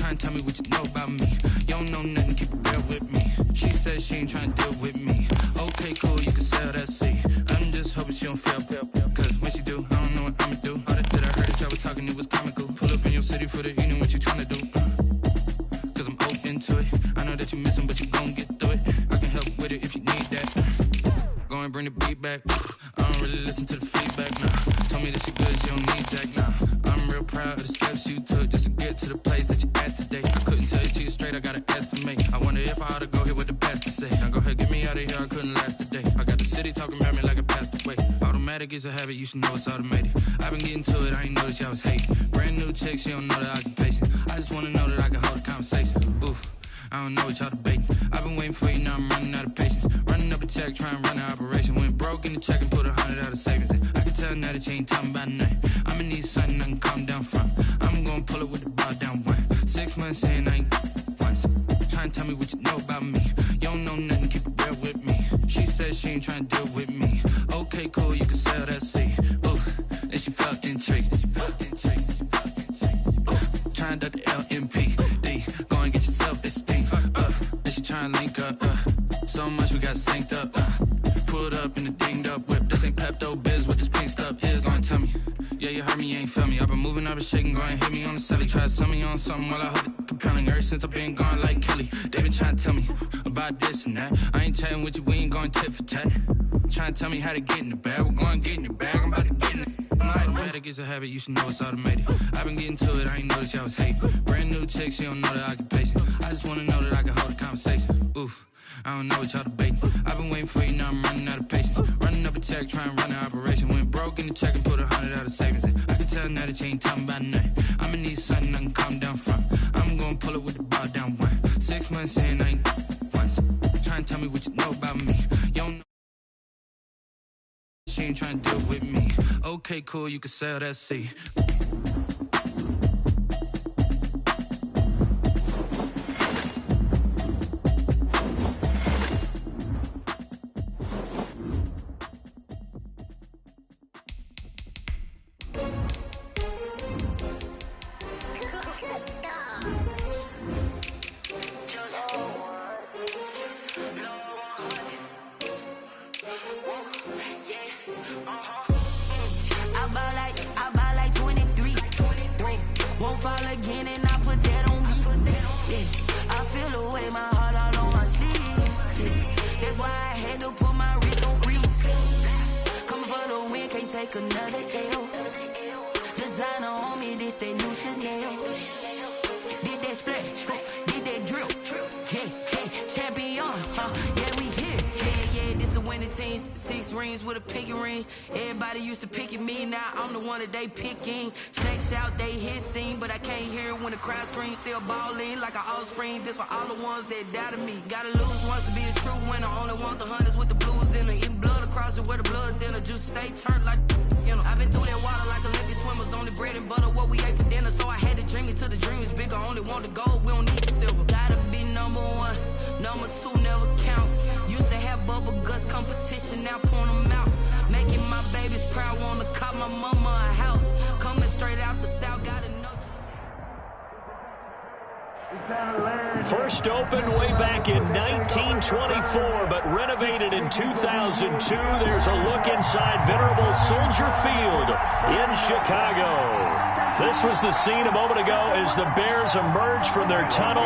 Try and tell me what you know about me. You don't know nothing, keep it real with me. She said she ain't trying to deal with me. Okay, cool, you can sell that seat. I'm just hoping she don't fail. Cause when she do, I don't know what I'ma do. All that I heard that y'all was talking, it was comical. Pull up in your city for the evening, what you trying to do? Cause I'm open to it. I know that you missing, but you gon' get through it. I can help with it if you need that. Go and bring the beat back. I don't really listen to the feedback, nah. Told me that she good, she don't need Jack, nah. I'm real proud of the steps you took just to get to the place that you at today. I couldn't tell you to you straight, I gotta estimate. I wonder if I ought to go here with the best to say. Now go ahead, get me out of here, I couldn't last today. I got the city talking about me like I passed away. Automatic is a habit, you should know it's automated. I've been getting to it, I ain't noticed y'all was hating. Brand new chick, she don't know the occupation. I just wanna know that I can hold a conversation. Oof, I don't know what y'all debating. I've been waiting for you, now I'm running out of patience. Running up a check, trying to run an operation. Went broke in the check and put 100 out of savings in. I can tell now that you ain't talking about nothing. I'ma need something I can calm down from. I'm gonna pull it with the bar down one. 6 months in, I ain't once. Try and tell me what you know about me. You don't know nothing, keep it real with me. She said she ain't trying to deal with me. Okay, cool, you can sell that seat. Ooh, and she felt intrigued. Try and duck the LMPD. Go and get yourself esteem. And she try and link up. So much we got synced up. Pulled up in the dinged up whip. This ain't Pepto-Biz, what this pink stuff is. Long tell me. Yeah, you heard me, you ain't feel me. I've been moving, I've been shaking, go and hit me on the celly. Try to sell me on something while I hold it compelling. Ever since I've been gone like Kelly, they been trying to tell me about this and that. I ain't chatting with you, we ain't going tit for tat. Trying to tell me how to get in the bag. We're going to get in the bag, I'm about to get in it. Automatic is a habit, you should know it's automated. I've been getting to it, I ain't noticed y'all was hating. Brand new chick, she don't know the occupation. I just wanna know that I can hold a conversation. Oof, I don't know what y'all debating. I've been waiting for you, now I'm running out of patience. Running up a check, trying to run an operation. Went broke in the check and put 100 out of savings in. I can tell now that you ain't talking about nothing. I'ma need something I can calm down from. I'm gonna pull it with the bar down one. 6 months in, I ain't once. Try and tell me what you know about me. You don't know. She ain't trying to deal with me. Okay, cool, you can sell that seat. Another L. Designer on me, this that new Chanel. Did that splash, did that drill. Yeah, champion, yeah, we here. Yeah, this the winning team. 6 rings with a pinky ring. Everybody used to pick at me, now I'm the one that they picking. Snakes out, they hit scene, but I can't hear it when the crowd screams. Still balling like an offspring. This for all the ones that doubted me. Gotta lose once to be a true winner. Only want the hunters with the blues in it. Eating blood across it where the blood thinner. Just stay turned like, you know. I've been through that water like Olympic swimmers. Only bread and butter what we ate for dinner. So I had to dream it till the dream is bigger. Only want the gold, we don't need the silver. Gotta be number 1, number 2 never count. Used to have bubble guts competition, now point them out. Making my babies proud, wanna cop my mama a house. Coming straight out the south, gotta know. First opened way back in 1924, but renovated in 2002. There's a look inside venerable Soldier Field in Chicago. This was the scene a moment ago as the Bears emerged from their tunnel.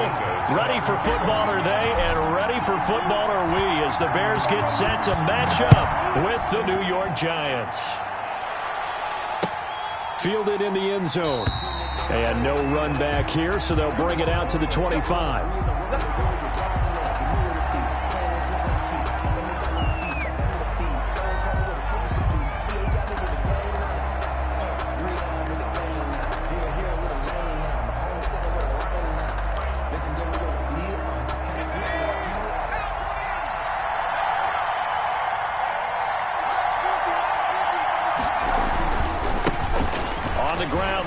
Ready for football are they, and ready for football are we, as the Bears get set to match up with the New York Giants. Fielded in the end zone. And no run back here, so they'll bring it out to the 25.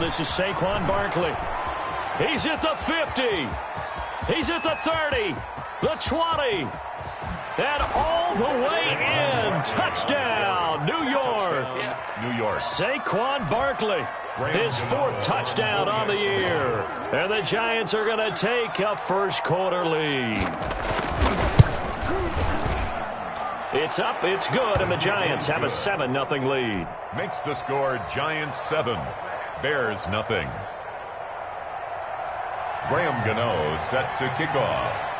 This is Saquon Barkley. He's at the 50. He's at the 30. The 20. And all the way in. Touchdown, New York. New York. Saquon Barkley, his 4th touchdown on the year. And the Giants are going to take a first-quarter lead. It's up, it's good, and the Giants have a 7-0 lead. Makes the score Giants 7, Bears nothing. Graham Gano set to kick off.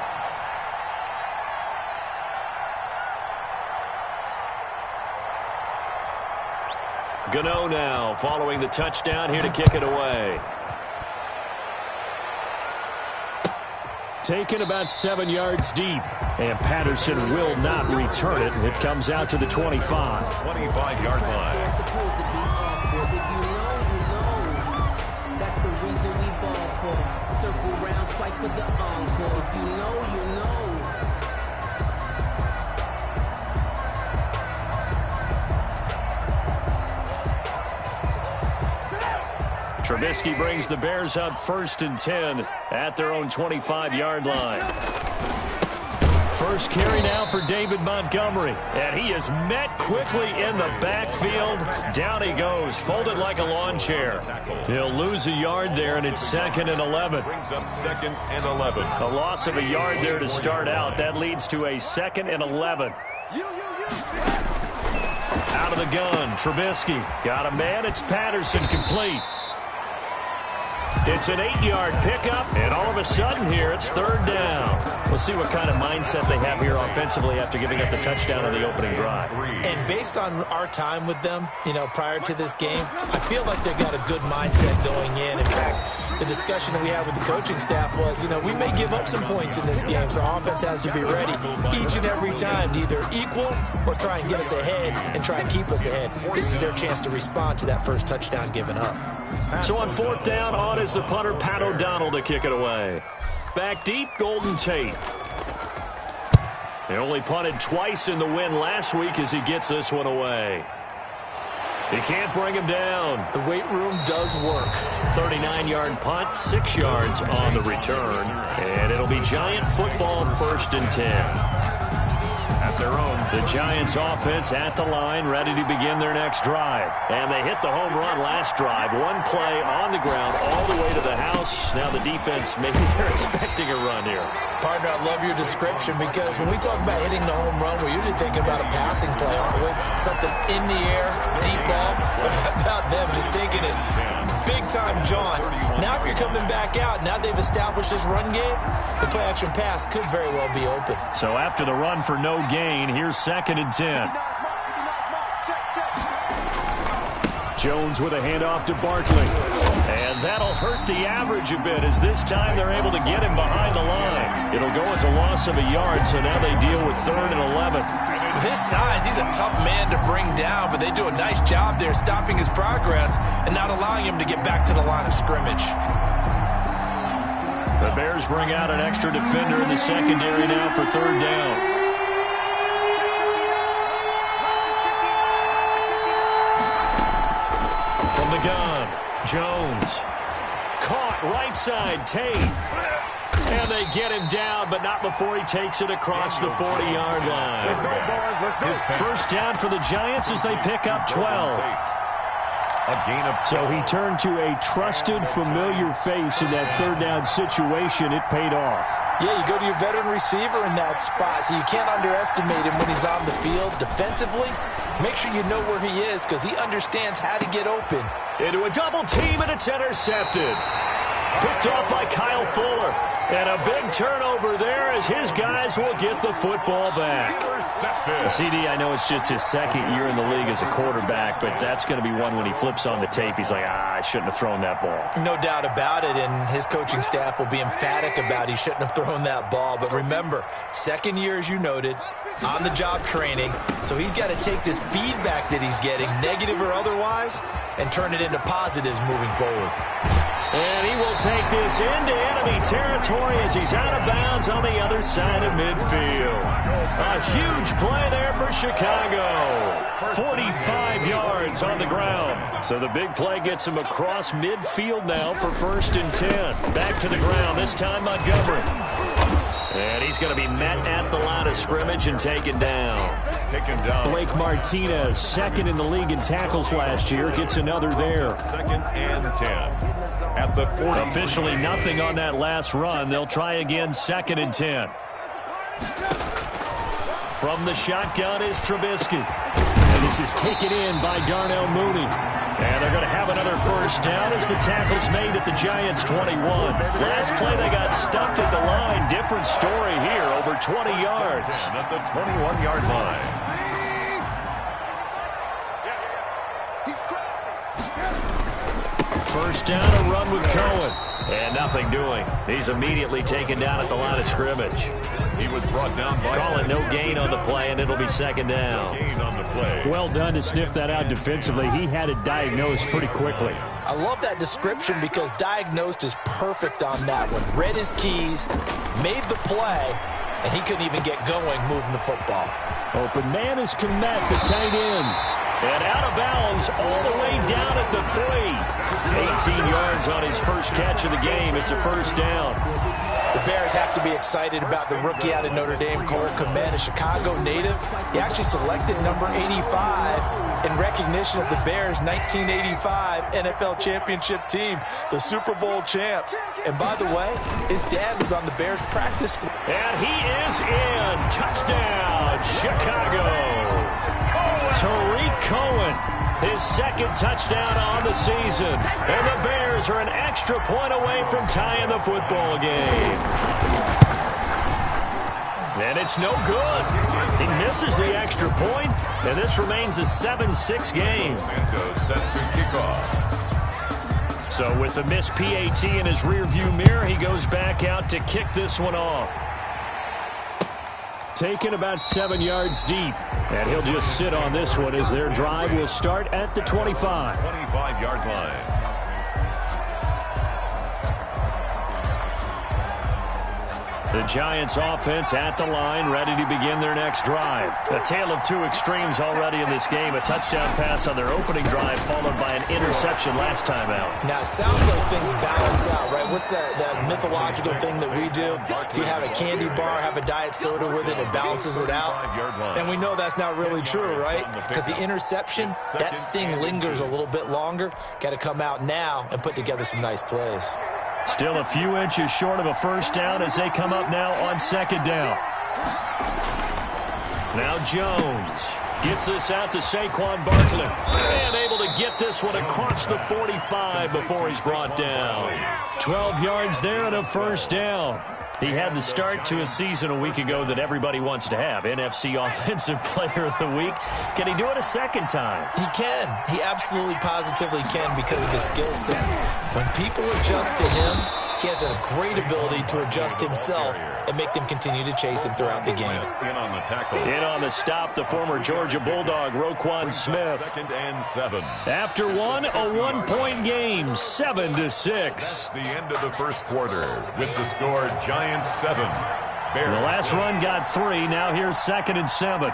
Gano now following the touchdown, here to kick it away. Taken about 7 yards deep, and Patterson will not return it. It comes out to the 25. 25-yard line. That's the reason we ball for. Circle round twice for the encore. If you know, you know. Trubisky brings the Bears up 1st and 10 at their own 25-yard line. First carry now for David Montgomery, and he is met quickly in the backfield. Down he goes, folded like a lawn chair. He'll lose a yard there, and it's 2nd and 11. Brings up 2nd and 11. A loss of a yard there to start out. That leads to a 2nd and 11. Out of the gun, Trubisky. Got a man, it's Patterson, complete. It's an 8-yard pickup, and all of a sudden here, it's 3rd down. We'll see what kind of mindset they have here offensively after giving up the touchdown on the opening drive. And based on our time with them, prior to this game, I feel like they've got a good mindset going in. In fact, the discussion that we had with the coaching staff was, we may give up some points in this game, so our offense has to be ready each and every time to either equal or try and get us ahead and try and keep us ahead. This is their chance to respond to that first touchdown given up. So on 4th down, on is the punter, Pat O'Donnell, to kick it away. Back deep, Golden Tate. They only punted twice in the win last week as he gets this one away. He can't bring him down. The weight room does work. 39-yard punt, 6 yards on the return. And it'll be Giant football, 1st and 10. At their own. The Giants offense at the line, ready to begin their next drive. And they hit the home run last drive. One play on the ground all the way to the house. Now the defense, maybe they're expecting a run here. Partner, I love your description because when we talk about hitting the home run, we're usually thinking about a passing play, aren't we? Something in the air, deep ball. But how about them just taking it big time, John? Now if you're coming back out, now they've established this run game, the play-action pass could very well be open. So after the run for no gain, here's 2nd and 10. Jones with a handoff to Barkley. And that'll hurt the average a bit as this time they're able to get him behind the line. It'll go as a loss of a yard, so now they deal with 3rd and 11. With his size, he's a tough man to bring down, but they do a nice job there stopping his progress and not allowing him to get back to the line of scrimmage. The Bears bring out an extra defender in the secondary now for 3rd down. From the gun, Jones. Caught right side, Tate. And they get him down, but not before he takes it across the 40-yard line. 1st down for the Giants as they pick up 12. A gain of 12. So he turned to a trusted, familiar face in that 3rd down situation. It paid off. Yeah, you go to your veteran receiver in that spot, so you can't underestimate him when he's on the field. Defensively, make sure you know where he is because he understands how to get open. Into a double team, and it's intercepted. Picked off by Kyle Fuller. And a big turnover there as his guys will get the football back. CD, I know it's just his 2nd year in the league as a quarterback, but that's going to be one when he flips on the tape. He's like, I shouldn't have thrown that ball. No doubt about it, and his coaching staff will be emphatic about he shouldn't have thrown that ball. But remember, 2nd year, as you noted, on-the-job training, so he's got to take this feedback that he's getting, negative or otherwise, and turn it into positives moving forward. And he will take this into enemy territory as he's out of bounds on the other side of midfield. A huge play there for Chicago. 45 yards on the ground. So the big play gets him across midfield now for 1st and 10. Back to the ground, this time Montgomery. And he's going to be met at the line of scrimmage and taken down. taken down. Blake Martinez, second in the league in tackles last year, gets another there. Second and 10 at the 40. Officially nothing on that last run. They'll try again, second and 10. From the shotgun is Trubisky. And this is taken in by Darnell Mooney. And they're going to have another first down as the tackle's made at the Giants' 21. Last play they got stuffed at the line. Different story here, over 20 yards. At the 21-yard line. First down, a run with Cohen. And nothing doing. He's immediately taken down at the line of scrimmage. He was brought down by... Calling no gain on the play, and it'll be second down. Gain on the play. Well done to sniff that out defensively. He had it diagnosed pretty quickly. I love that description because diagnosed is perfect on that one. Read his keys, made the play, and he couldn't even get going moving the football. Open man is Kmet, the tight end. And out of bounds all the way down at the 3. 18 yards on his first catch of the game. It's a first down. The Bears have to be excited about the rookie out of Notre Dame, Cole Kmet, a Chicago native. He actually selected number 85 in recognition of the Bears' 1985 NFL championship team, the Super Bowl champs. And by the way, his dad was on the Bears practice squad. And he is in. Touchdown, Chicago. Tariq Cohen, his second touchdown on the season. And the Bears are an extra point away from tying the football game. And it's no good. He misses the extra point, and this remains a 7-6 game. Santos set to kick off. So with the missed PAT in his rearview mirror, he goes back out to kick this one off. Taken about 7 yards deep. And he'll just sit on this one as their drive will start at the 25. 25-yard line. The Giants offense at the line, ready to begin their next drive. A tale of two extremes already in this game. A touchdown pass on their opening drive, followed by an interception last time out. Now, it sounds like things balance out, right? What's that mythological thing that we do? If you have a candy bar, have a diet soda with it, it balances it out. And we know that's not really true, right? Because the interception, that sting lingers a little bit longer. Got to come out now and put together some nice plays. Still a few inches short of a first down as they come up now on second down. Now Jones gets this out to Saquon Barkley. And able to get this one across the 45 before he's brought down. 12 yards there and a first down. He had the start to a season a week ago that everybody wants to have. NFC Offensive Player of the Week. Can he do it a second time? He can. He absolutely positively can because of his skill set. When people adjust to him, he has a great ability to adjust himself and make them continue to chase him throughout the game. In on the tackle. In on the stop, the former Georgia Bulldog, Roquan Smith. Second and 7. After one, a one-point game, 7-6. That's the end of the first quarter with the score Giants 7. Bears. The last run got 3. Now here's second and 7.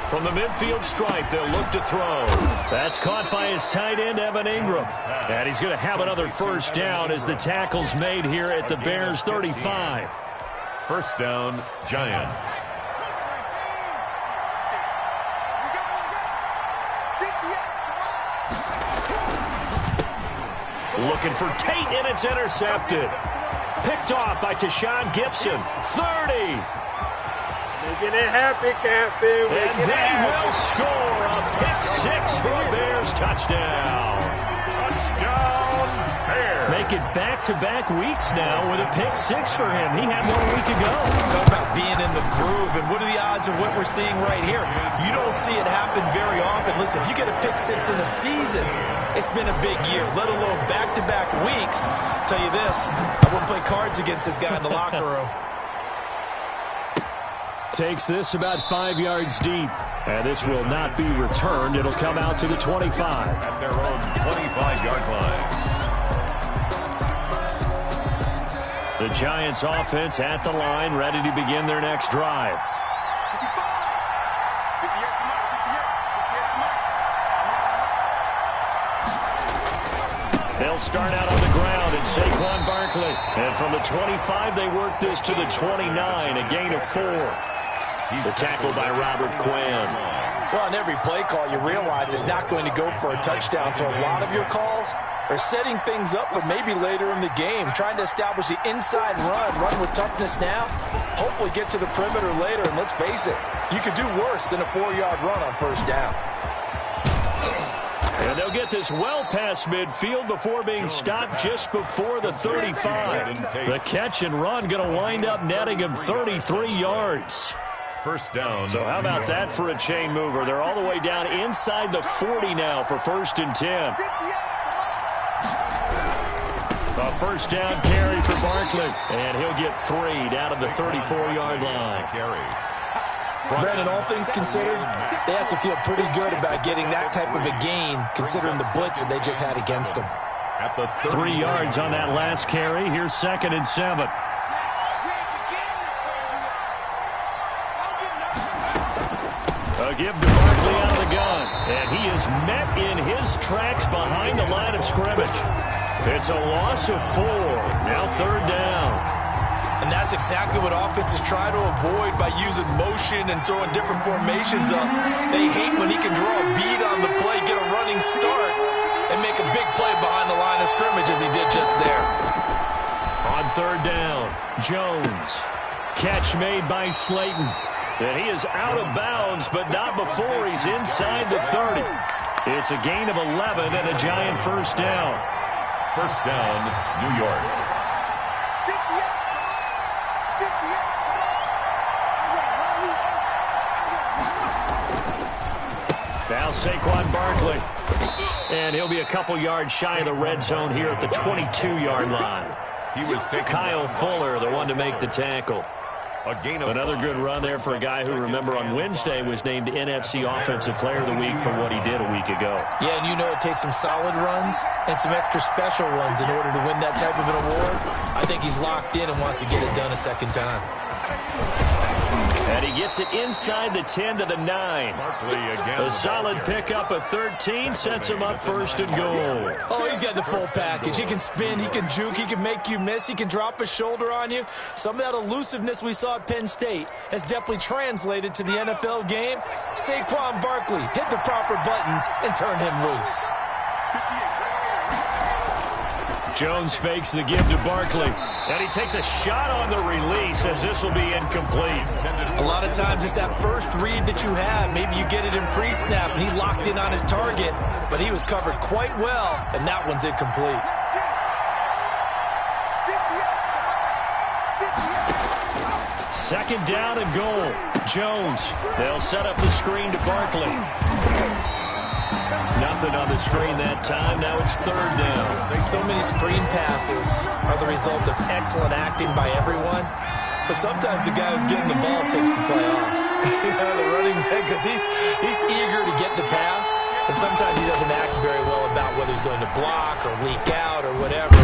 From the midfield stripe, they'll look to throw. That's caught by his tight end, Evan Ingram. And he's going to have another first down as the tackle's made here at the Bears' 35. First down, Giants. Looking for Tate, and it's intercepted. Picked off by Tashawn Gibson. 30. Making it happy, Captain. And they will score a pick-6 for a Bears touchdown. Touchdown, Bears. Make it back-to-back weeks now with a pick-6 for him. He had 1 week ago. Talk about being in the groove, and what are the odds of what we're seeing right here? You don't see it happen very often. Listen, if you get a pick-6 in a season, it's been a big year, let alone back-to-back weeks. I'll tell you this, I wouldn't play cards against this guy in the locker room. Takes this about 5 yards deep. And this will not be returned. It'll come out to the 25. At their own 25-yard line. The Giants offense at the line, ready to begin their next drive. They'll start out on the ground, and Saquon Barkley. And from the 25, they work this to the 29, a gain of 4. The tackle by Robert Quinn. Well, on every play call, you realize it's not going to go for a touchdown, so a lot of your calls are setting things up for maybe later in the game, trying to establish the inside run with toughness now, hopefully get to the perimeter later, and let's face it, you could do worse than a 4-yard run on first down. And they'll get this well past midfield before being stopped just before the 35. The catch and run going to wind up netting him 33 yards. First down. So how about that for a chain mover? They're all the way down inside the 40 now for 1st and 10. A first down carry for Barkley. And he'll get 3 down to the 34-yard line. Brandon, all things considered, they have to feel pretty good about getting that type of a gain, considering the blitz that they just had against them. 3 yards on that last carry. Here's 2nd and 7. A give to Barkley out of the gun. And he is met in his tracks behind the line of scrimmage. It's a loss of 4. Now 3rd down. And that's exactly what offenses try to avoid by using motion and throwing different formations up. They hate when he can draw a bead on the play, get a running start, and make a big play behind the line of scrimmage as he did just there. On 3rd down, Jones. Catch made by Slayton. And he is out of bounds, but not before he's inside the 30. It's a gain of 11 and a Giant first down. First down, New York. Now Saquon Barkley. And he'll be a couple yards shy of the red zone here at the 22-yard line. He was taking Kyle Fuller, the one to make the tackle. a gain of Another good run there for a guy who, remember, on Wednesday was named NFC Offensive Player of the Week for what he did a week ago. Yeah, and you know it takes some solid runs and some extra special ones in order to win that type of an award. I think he's locked in and wants to get it done a second time. And he gets it inside the 10 to the 9. A solid pickup of 13 sets him up 1st and goal. Oh, he's got the full package. He can spin, he can juke, he can make you miss, he can drop a shoulder on you. Some of that elusiveness we saw at Penn State has definitely translated to the NFL game. Saquon Barkley hit the proper buttons and turn him loose. Jones fakes the give to Barkley. And he takes a shot on the release as this will be incomplete. A lot of times it's that first read that you have. Maybe you get it in pre-snap and he locked in on his target, but he was covered quite well, and that one's incomplete. Second down and goal. Jones. They'll set up the screen to Barkley. Nothing on the screen that time. Now it's 3rd down. So many screen passes are the result of excellent acting by everyone. But sometimes the guy who's getting the ball takes the play off. The running back, because he's eager to get the pass. And sometimes he doesn't act very well about whether he's going to block or leak out or whatever.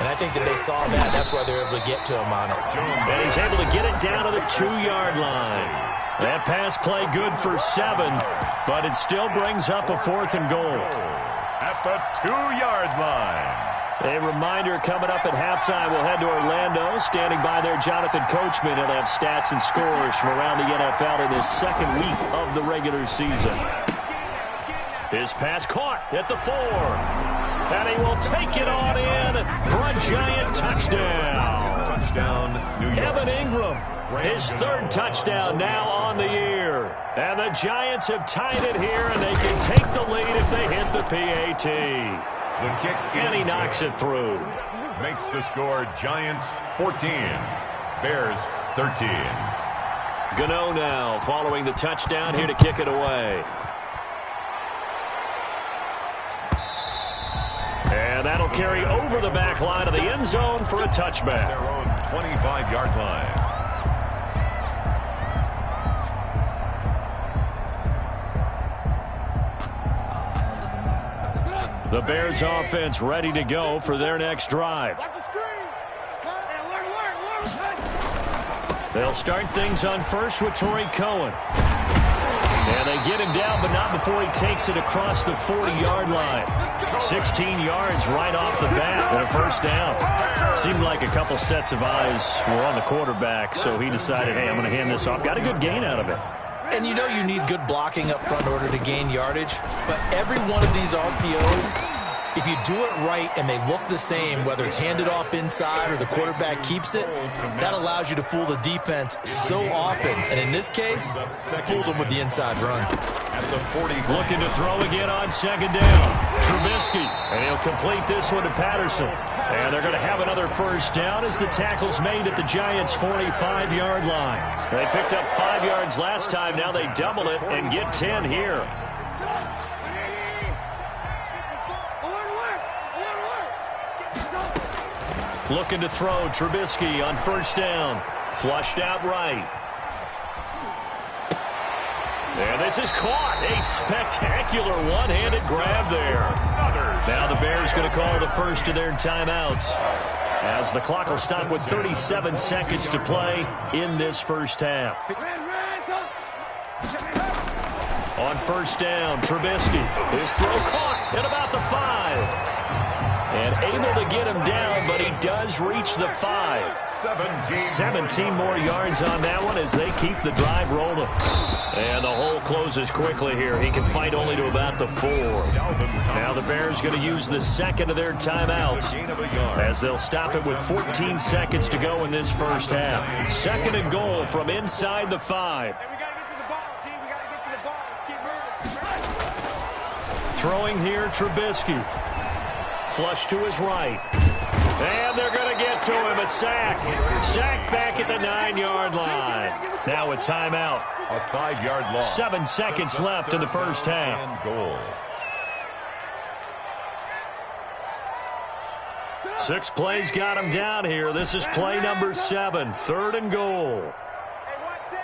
And I think that they saw that. That's why they're able to get to him on it. And he's able to get it down to the 2-yard line. That pass play good for 7, but it still brings up a 4th and goal. At the 2-yard line. A reminder coming up at halftime, we'll head to Orlando. Standing by there, Jonathan Coachman. He'll have stats and scores from around the NFL in his 2nd week of the regular season. His pass caught at the 4. And he will take it on in for a Giant touchdown. Touchdown, New York. Evan Ingram, his 3rd touchdown now on the year. And the Giants have tied it here, and they can take the lead if they hit the PAT. The kick And he knocks it through. makes the score Giants 14, Bears 13. Gano now following the touchdown here to kick it away. And that'll carry over the back line of the end zone for a touchback. Their own 25-yard line. The Bears offense ready to go for their next drive. They'll start things on first with Torrey Cohen. And they get him down, but not before he takes it across the 40-yard line. 16 yards right off the bat and a first down. Seemed like a couple sets of eyes were on the quarterback, so he decided, hey, I'm going to hand this off. Got a good gain out of it. And you know you need good blocking up front in order to gain yardage, but every one of these RPOs, if you do it right and they look the same, whether it's handed off inside or the quarterback keeps it, that allows you to fool the defense so often. And in this case, fooled them with the inside run. Looking to throw again on second down. Trubisky, and he'll complete this one to Patterson. And they're going to have another first down as the tackle's made at the Giants' 45-yard line. They picked up 5 yards last time. Now they double it and get 10 here. Looking to throw, Trubisky on first down. Flushed out right. And this is caught. A spectacular one-handed grab there. Now the Bears going to call the first of their timeouts, as the clock will stop with 37 seconds to play in this first half. On first down, Trubisky. His throw caught at about the 5. And able to get him down, but he does reach the 5. 17 more yards on that one as they keep the drive rolling. And the hole closes quickly here. He can fight only to about the 4. Now the Bears going to use the second of their timeouts, as they'll stop it with 14 seconds to go in this first half. Second and goal from inside the 5. Throwing here, Trubisky. Flush to his right. And they're going to get to him. A sack. Sack back at the 9-yard line. Now a timeout. A 5-yard loss. 7 seconds left in the first half. Goal. 6 plays got him down here. This is play number 7. 3rd and goal. Hey, 1 set.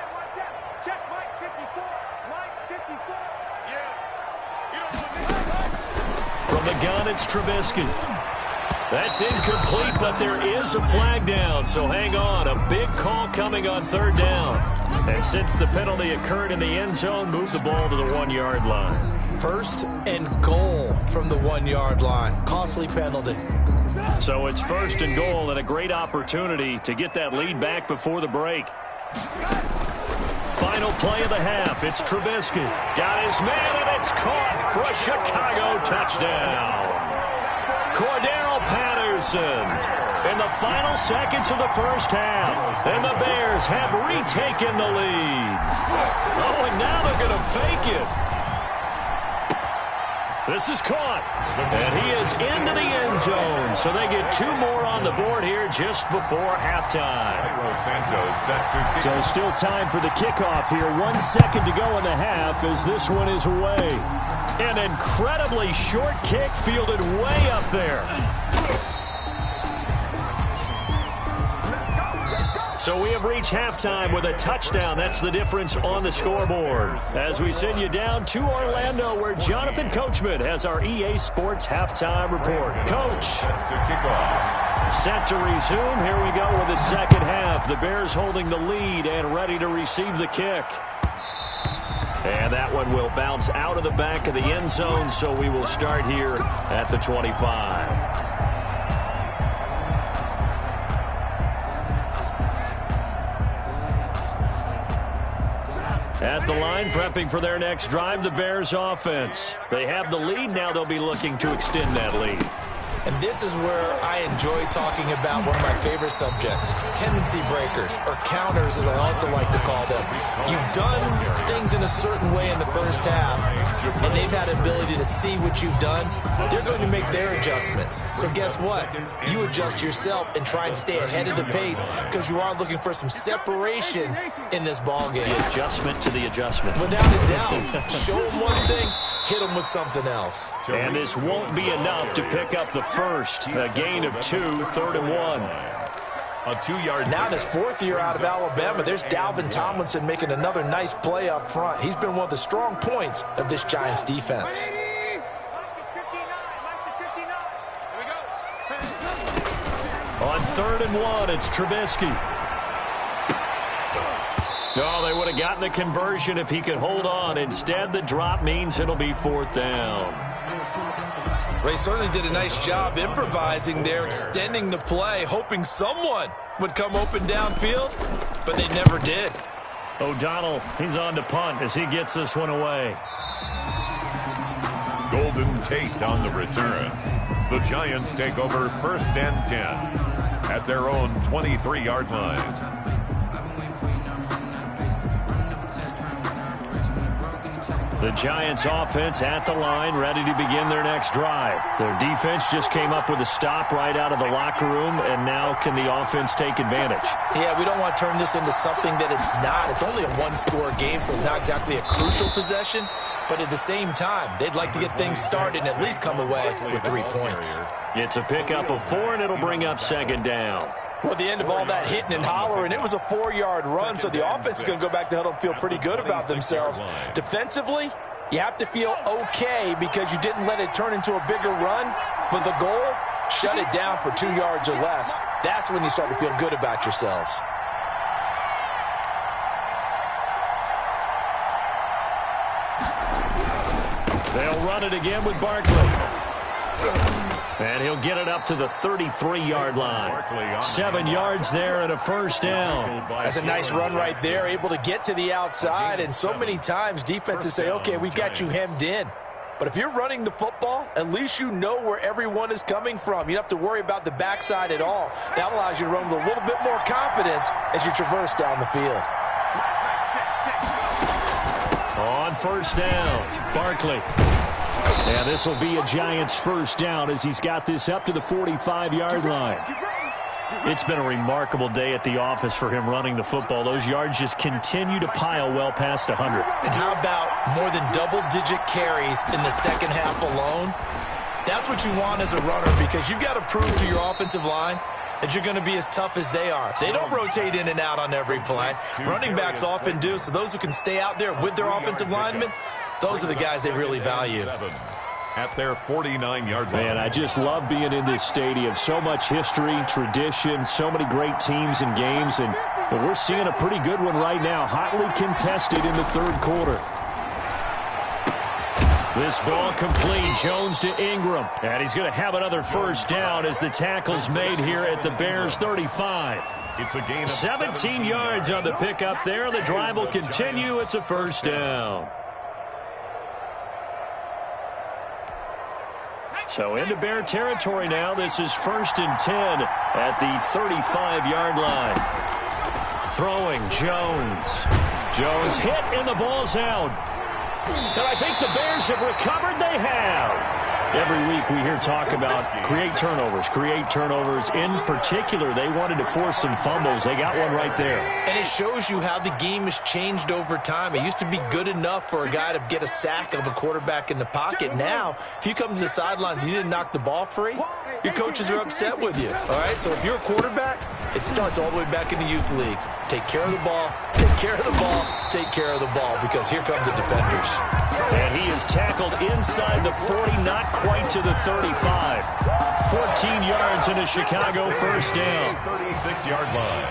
Check Mike 54. Mike 54. From the gun, it's Trubisky. That's incomplete, but there is a flag down, so hang on. A big call coming on 3rd down. And since the penalty occurred in the end zone, move the ball to the 1-yard line. 1st and goal from the 1-yard line. Costly penalty. So it's 1st and goal, and a great opportunity to get that lead back before the break. Final play of the half. It's Trubisky. Got his man, and it's caught for a Chicago touchdown. Cordero Patterson in the final seconds of the first half. And the Bears have retaken the lead. Oh, and now they're going to fake it. This is caught. And he is into the end zone. So they get 2 more on the board here just before halftime. So still time for the kickoff here. 1 second to go in the half as this one is away. An incredibly short kick fielded way up there. So we have reached halftime with a touchdown. That's the difference on the scoreboard. As we send you down to Orlando, where Jonathan Coachman has our EA Sports Halftime Report. Coach. Set to resume. Here we go with the second half. The Bears holding the lead and ready to receive the kick. And that one will bounce out of the back of the end zone, so we will start here at the 25. At the line, prepping for their next drive, the Bears offense. They have the lead. Now they'll be looking to extend that lead. And this is where I enjoy talking about one of my favorite subjects, tendency breakers, or counters as I also like to call them. You've done things in a certain way in the first half, and they've had ability to see what you've done. They're going to make their adjustments. So guess what? You adjust yourself and try and stay ahead of the pace because you are looking for some separation in this ball game. The adjustment to the adjustment. Without a doubt. Show them one thing, hit them with something else. And this won't be enough to pick up the first. A gain of 2, 3rd and 1. A 2-yard. Now in his 4th year out of Alabama, there's Dalvin Tomlinson making another nice play up front. He's been one of the strong points of this Giants defense. On 3rd and 1, it's Trubisky. Oh, they would have gotten the conversion if he could hold on. Instead, the drop means it'll be 4th down. Ray certainly did a nice job improvising there, extending the play, hoping someone would come open downfield, but they never did. O'Donnell, he's on to punt as he gets this one away. Golden Tate on the return. The Giants take over 1st and 10 at their own 23-yard line. The Giants offense at the line, ready to begin their next drive. Their defense just came up with a stop right out of the locker room, and now can the offense take advantage? Yeah, we don't want to turn this into something that it's not. It's only a one-score game, so it's not exactly a crucial possession. But at the same time, they'd like to get things started and at least come away with 3 points. It's a pickup of 4, and it'll bring up 2nd down. Well, at the end of all that hitting and hollering, it was a 4-yard run, so the offense is going to go back to huddle and feel pretty good about themselves. Defensively, you have to feel okay because you didn't let it turn into a bigger run, but the goal, shut it down for 2 yards or less. That's when you start to feel good about yourselves. They'll run it again with Barkley. And he'll get it up to the 33-yard line. 7 yards there and a 1st down. That's a nice run right there, able to get to the outside. And so many times defenses say, okay, we've got you hemmed in. But if you're running the football, at least you know where everyone is coming from. You don't have to worry about the backside at all. That allows you to run with a little bit more confidence as you traverse down the field. On 1st down, Barkley. Yeah, this will be a Giants 1st down as he's got this up to the 45-yard line. It's been a remarkable day at the office for him running the football. Those yards just continue to pile well past 100. And how about more than double-digit carries in the second half alone? That's what you want as a runner because you've got to prove to your offensive line that you're going to be as tough as they are. They don't rotate in and out on every play. Running backs often do, so those who can stay out there with their offensive linemen, those are the guys they really value. At their 49-yard line. Man, I just love being in this stadium. So much history, tradition, so many great teams and games, and we're seeing a pretty good one right now, hotly contested in the 3rd quarter. This ball complete, Jones to Ingram, and he's going to have another 1st down as the tackle's made here at the Bears 35. It's a gain of 17 yards on the pickup there. The drive will continue. It's a 1st down. So into Bear territory now. This is 1st and 10 at the 35-yard line. Throwing Jones. Jones hit and the ball's out. And I think the Bears have recovered. They have. Every week we hear talk about create turnovers. In particular, they wanted to force some fumbles. They got one right there. And it shows you how the game has changed over time. It used to be good enough for a guy to get a sack of a quarterback in the pocket. Now, if you come to the sidelines and you didn't knock the ball free, your coaches are upset with you. All right, so if you're a quarterback, it starts all the way back in the youth leagues. Take care of the ball, take care of the ball, take care of the ball, because here come the defenders. And he is tackled inside the 40, not quite to the 35. 14 yards in a Chicago 1st down. 36-yard line.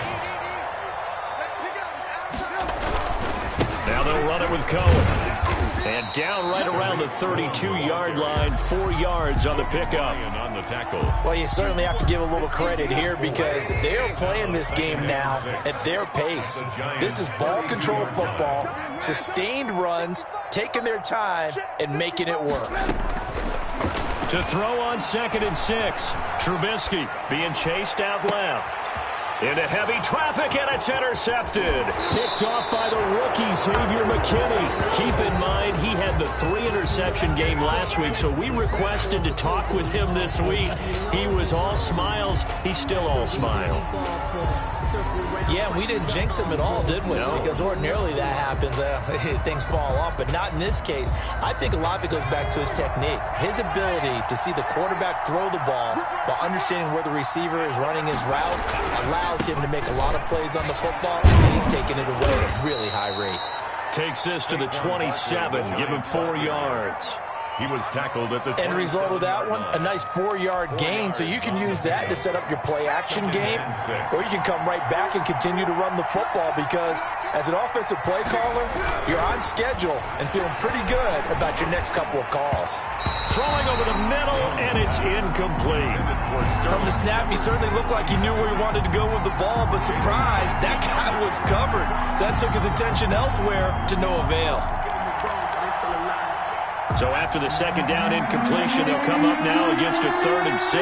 Now they'll run it with Cohen. And down right around the 32-yard line, 4 yards on the pickup. On the tackle. Well, you certainly have to give a little credit here because they're playing this game now at their pace. This is ball control football, sustained runs, taking their time, and making it work. To throw on 2nd and 6, Trubisky being chased out left. Into heavy traffic, and it's intercepted. Picked off by the rookie, Xavier McKinney. Keep in mind, he had the 3-interception game last week, so we requested to talk with him this week. He was all smiles. He's still all smile. Yeah, we didn't jinx him at all, did we? No. Because ordinarily that happens. Things fall off, but not in this case. I think a lot of it goes back to his technique. His ability to see the quarterback throw the ball while understanding where the receiver is running his route allows him to make a lot of plays on the football, and he's taking it away at a really high rate. Takes this to the 27, give him 4 yards. He was tackled at the end result of that one, a nice 4-yard gain, so you can use that to set up your play-action game, or you can come right back and continue to run the football because as an offensive play caller, you're on schedule and feeling pretty good about your next couple of calls. Throwing over the middle, and it's incomplete. From the snap, he certainly looked like he knew where he wanted to go with the ball, but surprise, that guy was covered. So that took his attention elsewhere to no avail. So after the second down incompletion, they'll come up now against a 3rd and 6.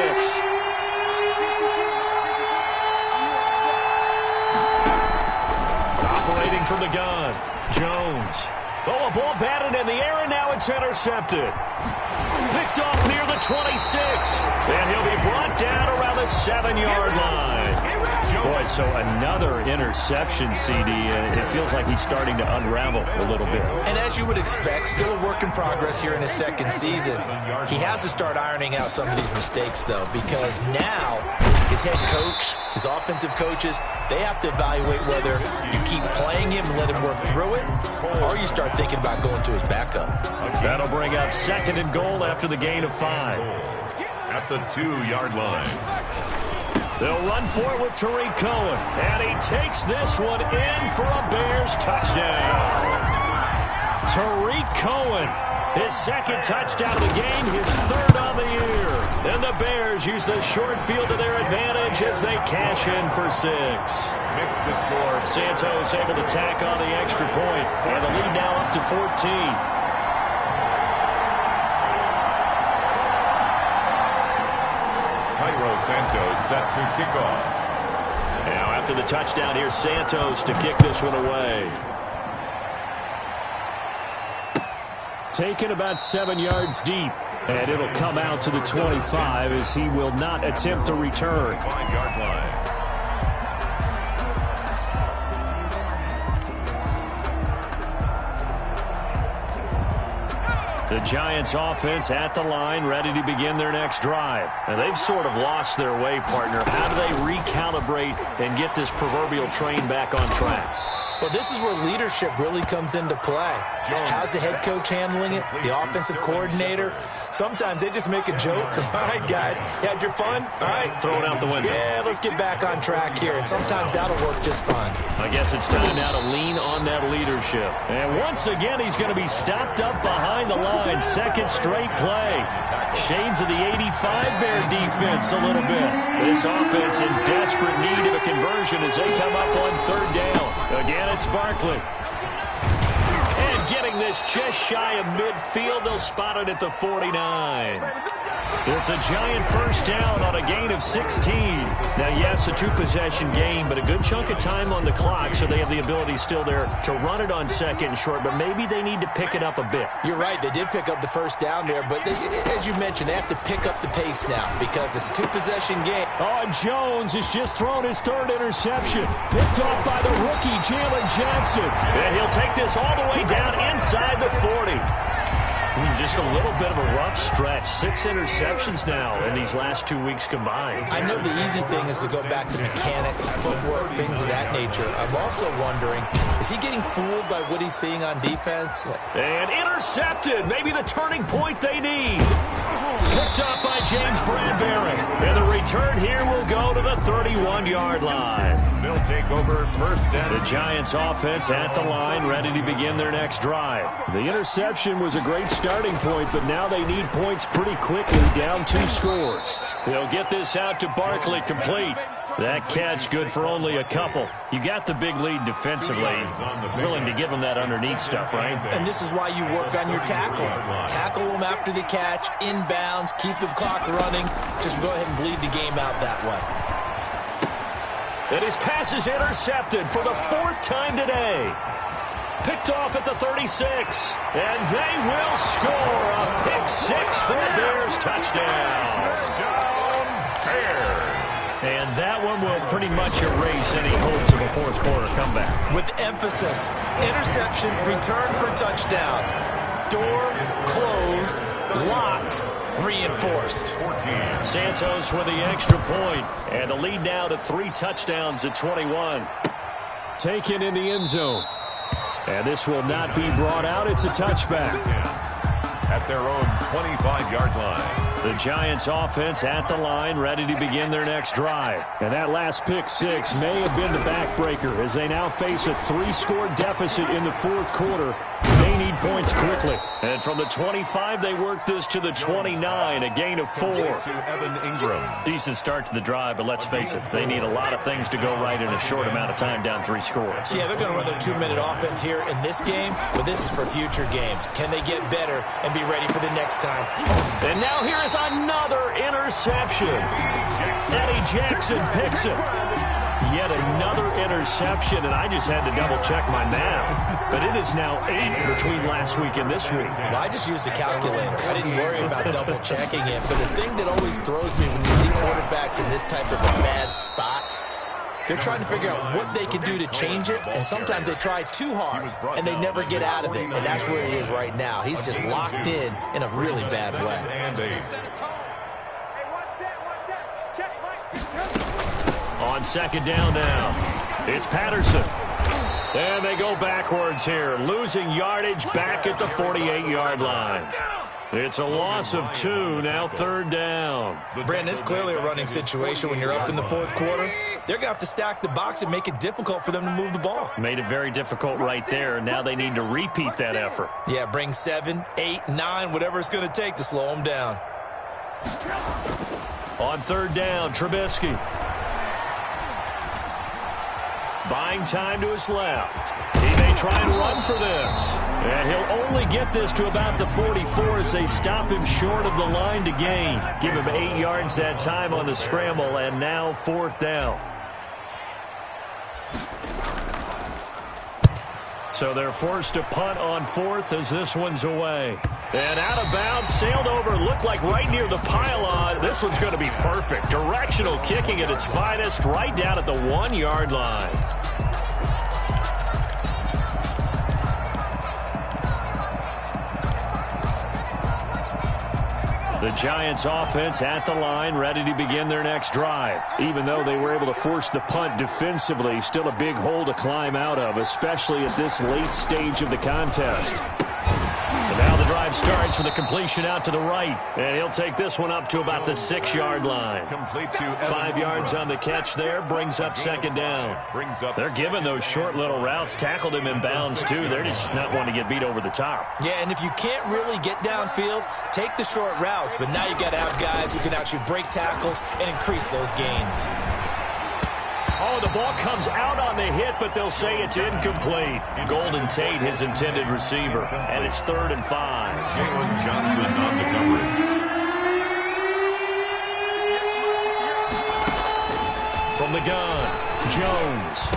Operating from the gun, Jones. Oh, a ball batted in the air, and now it's intercepted. Picked off near the 26. And he'll be brought down around the 7-yard line. Boy, so another interception, CD, and it feels like he's starting to unravel a little bit. And as you would expect, still a work in progress here in his second season. He has to start ironing out some of these mistakes, though, because now his head coach, his offensive coaches, they have to evaluate whether you keep playing him and let him work through it, or you start thinking about going to his backup. That'll bring up 2nd and goal after the gain of 5. At the 2-yard line. They'll run for it with Tariq Cohen, and he takes this one in for a Bears touchdown. Tariq Cohen, his 2nd touchdown of the game, his 3rd on the year. And the Bears use the short field to their advantage as they cash in for 6. Mix the score. Santos able to tack on the extra point, and the lead now up to 14. Santos set to kick off. Now after the touchdown, here's Santos to kick this one away. Taken about 7 yards deep, and it'll come out to the 25 as he will not attempt to return. 5-yard line. The Giants offense at the line, ready to begin their next drive. And they've sort of lost their way, partner. How do they recalibrate and get this proverbial train back on track? Well, this is where leadership really comes into play. How's the head coach handling it? The offensive coordinator? Sometimes they just make a joke. All right, guys, you had your fun? All right. Throw it out the window. Yeah, let's get back on track here. And sometimes that'll work just fine. I guess it's time now to lean on that leadership. And once again, he's going to be stopped up behind the line. 2nd straight play. Shades of the 85 Bear defense a little bit. This offense in desperate need of a conversion as they come up on 3rd down. Again, it's Barkley. And getting this just shy of midfield, they'll spot it at the 49. It's a Giant 1st down on a gain of 16. Now, yes, a 2-possession game, but a good chunk of time on the clock, so they have the ability still there to run it on 2nd and short, but maybe they need to pick it up a bit. You're right. They did pick up the 1st down there, but as you mentioned, they have to pick up the pace now because it's a 2-possession game. Oh, Jones has just thrown his 3rd interception. Picked off by the rookie, Jalen Johnson. And he'll take this all the way down inside the 40. Just a little bit of a rough stretch. 6 interceptions now in these last 2 weeks combined. I know the easy thing is to go back to mechanics, footwork, things of that nature. I'm also wondering, is he getting fooled by what he's seeing on defense? And intercepted. Maybe the turning point they need. Picked up by James Bradbury. And the return here will go to the 31-yard line. They'll take over 1st down. The Giants offense at the line, ready to begin their next drive. The interception was a great starting point, but now they need points pretty quickly, down 2 scores. They'll get this out to Barkley, complete. That catch good for only a couple. You got the big lead defensively. Willing to give them that underneath stuff, right? And this is why you work on your tackling. Tackle them after the catch, inbounds, keep the clock running. Just go ahead and bleed the game out that way. And his pass is intercepted for the 4th time today. Picked off at the 36. And they will score a pick 6 for a Bears touchdown. Touchdown, Bears. And that one will pretty much erase any hopes of a 4th quarter comeback. With emphasis, interception, return for touchdown. Door closed, locked, reinforced. 14. Santos with the extra point, and the lead now to 3 touchdowns at 21. Taken in the end zone. And this will not be brought out. It's a touchback. At their own 25-yard line. The Giants offense at the line, ready to begin their next drive. And that last pick six may have been the backbreaker as they now face a 3-score deficit in the fourth quarter. They need points quickly. And from the 25, they work this to the 29, a gain of 4. To Evan Ingram. Decent start to the drive, but let's face it, they need a lot of things to go right in a short amount of time down 3 scores. Yeah, they're going to run their 2-minute offense here in this game, but this is for future games. Can they get better and be ready for the next time? And now here is another interception. Eddie Jackson picks it. Yet another interception, and I just had to double-check my math. But it is now 8 between last week and this week. Well, I just used the calculator. I didn't worry about double-checking it. But the thing that always throws me when you see quarterbacks in this type of a bad spot, they're trying to figure out what they can do to change it, and sometimes they try too hard, and they never get out of it. And that's where he is right now. He's just locked in a really bad way. On second down now, it's Patterson. And they go backwards here, losing yardage back at the 48-yard line. It's a loss of 2, now third down. Brandon, it's clearly a running situation when you're up in the fourth quarter. They're going to have to stack the box and make it difficult for them to move the ball. Made it very difficult right there. Now they need to repeat that effort. Yeah, bring 7, 8, 9, whatever it's going to take to slow them down. On third down, Trubisky. Buying time to his left. He may try and run for this. And he'll only get this to about the 44 as they stop him short of the line to gain. Give him 8 yards that time on the scramble, and now fourth down. So they're forced to punt on fourth as this one's away. And out of bounds, sailed over, looked like right near the pylon. This one's going to be perfect. Directional kicking at its finest, right down at the 1-yard line. The Giants offense at the line, ready to begin their next drive. Even though they were able to force the punt defensively, still a big hole to climb out of, especially at this late stage of the contest. And now the drive starts with a completion out to the right. And he'll take this one up to about the 6-yard line. 5 yards on the catch there, brings up second down. They're giving those short little routes, tackled him in bounds too. They're just not wanting to get beat over the top. Yeah, and if you can't really get downfield, take the short routes. But now you got to have guys who can actually break tackles and increase those gains. Oh, the ball comes out on the hit, but they'll say it's incomplete. Golden Tate, his intended receiver, and it's 3rd and 5. Jalen Johnson on the coverage. From the gun, Jones.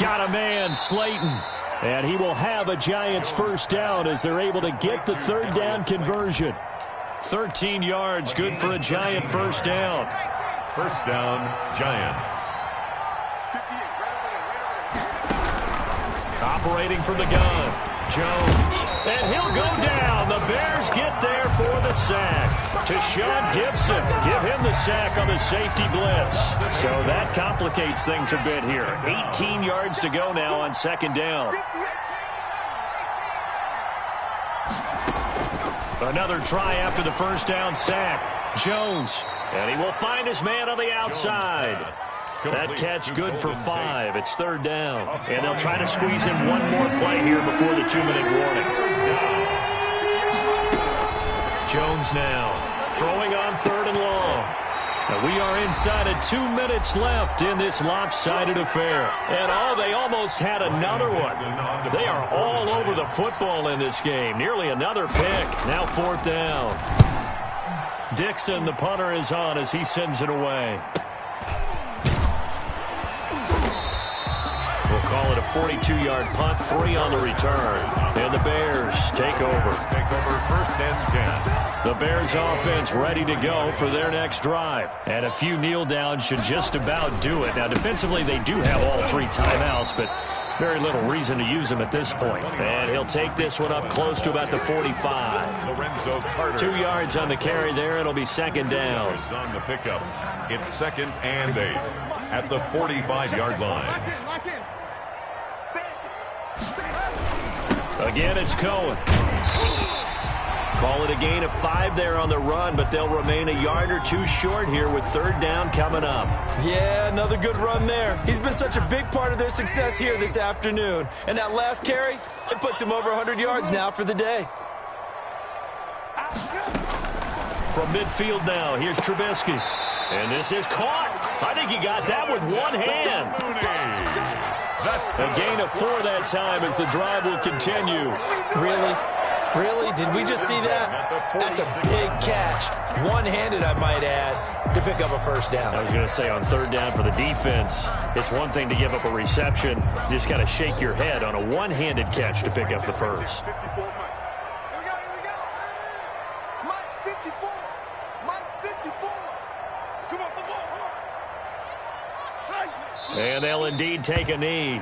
Got a man, Slayton. And he will have a Giants first down as they're able to get the third down conversion. 13 yards, good for a Giant first down. First down, Giants. Operating from the gun, Jones. And he'll go down. The Bears get there for the sack. To Sean Gibson. Give him the sack on the safety blitz. So that complicates things a bit here. 18 yards to go now on second down. Another try after the first down sack. Jones. And he will find his man on the outside. That catch good for 5. It's third down. And they'll try to squeeze in one more play here before the 2-minute warning. Jones now throwing on 3rd and long. Now we are inside of 2 minutes left in this lopsided affair. And they almost had another one. They are all over the football in this game. Nearly another pick. Now 4th down. Dixon, the punter, is on as he sends it away. We'll call it a 42-yard punt, 3 on the return. And the Bears take over. First and 10. The Bears offense ready to go for their next drive. And a few kneel downs should just about do it. Now, defensively, they do have all 3 timeouts, but very little reason to use them at this point. And he'll take this one up close to about the 45. 2 yards on the carry there. It'll be second down. On the pickup. It's 2nd and 8 at the 45-yard line. Again, it's Cohen. Call it a gain of 5 there on the run, but they'll remain a yard or two short here with third down coming up. Yeah, another good run there. He's been such a big part of their success here this afternoon. And that last carry, it puts him over 100 yards now for the day. From midfield now, here's Trubisky. And this is caught. I think he got that with one hand. A gain of 4 that time as the drive will continue. Really? Really? Did we just see that? That's a big catch. One-handed, I might add, to pick up a first down. I was going to say on third down for the defense, it's one thing to give up a reception. You just got to shake your head on a one-handed catch to pick up the first. And they'll indeed take a knee.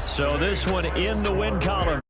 So this one in the win column.